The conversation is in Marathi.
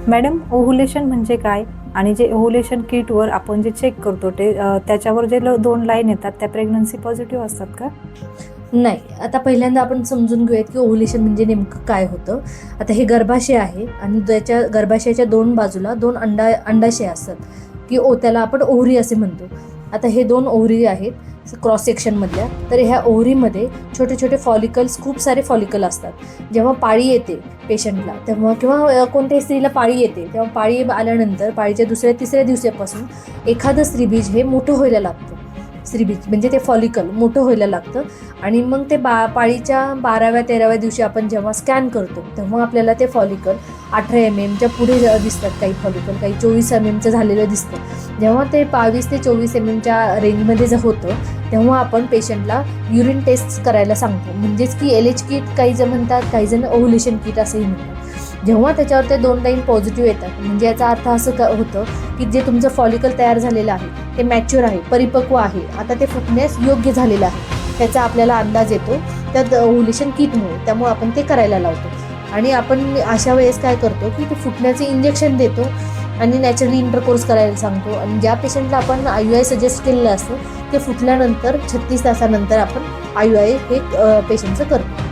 मॅडम, ओव्हुलेशन म्हणजे काय? आणि जे ओव्हुलेशन किटवर आपण जे चेक करतो ते त्याच्यावर जे 2 लाईन येतात त्या प्रेग्नन्सी पॉझिटिव्ह असतात का? नाही. आता पहिल्यांदा आपण समजून घेऊयात की ओव्हुलेशन म्हणजे नेमकं काय होतं. आता हे गर्भाशय आहे आणि त्याच्या गर्भाशयाच्या 2 बाजूला 2 अंडाशय असतात की त्याला आपण ओव्हरी असे म्हणतो. आता हे 2 ओव्हरी आहेत क्रॉस सेक्शनमधल्या. तर ह्या ओव्हरीमध्ये छोटे छोटे फॉलिकल्स, खूप सारे फॉलिकल असतात. जेव्हा पाळी येते पेशंटला तेव्हा किंवा कोणत्याही स्त्रीला पाळी येते तेव्हा पाळी आल्यानंतर पाळीच्या 2-3 दिवसापासून एखादं स्त्रीबीज हे मोठं व्हायला लागतं. स्त्रीबीज म्हणजे ते फॉलिकल मोठं व्हायला लागतं आणि मग ते पाळीच्या 12व्या-13व्या दिवशी आपण जेव्हा स्कॅन करतो तेव्हा आपल्याला ते फॉलिकल 18 mm पुढे दिसतात. काही फॉलिकल काही 24 mm झालेलं दिसतं. जेव्हा ते 22 ते 24 mm रेंजमध्ये जर होतं तेव्हा आपण पेशंटला युरिन टेस्ट करायला सांगतो. म्हणजेच की LH किट काही जण म्हणतात, काही जण ओव्हुलेशन किट असंही म्हणतात. जेव्हा त्याच्यावर ते 2 लाईन पॉझिटिव्ह येतात म्हणजे याचा अर्थ असं होतं की जे तुमचं फॉलिकल तयार झालेलं आहे ते मॅच्युअर आहे, परिपक्व आहे, आता ते फुटण्यास योग्य झालेलं आहे, त्याचा आपल्याला अंदाज येतो त्या ओव्हुलेशन किटमुळे. त्यामुळे आपण ते करायला लावतो आणि आपण अशा वेळेस काय करतो की ते फुटण्याचे इंजेक्शन देतो आणि नॅचरली इंटरकोर्स करायला सांगतो. आणि ज्या पेशंटला आपण IUI सजेस्ट केलेलं असतं ते फुटल्यानंतर 36 तासानंतर आपण IUI हे पेशंटचं करतो.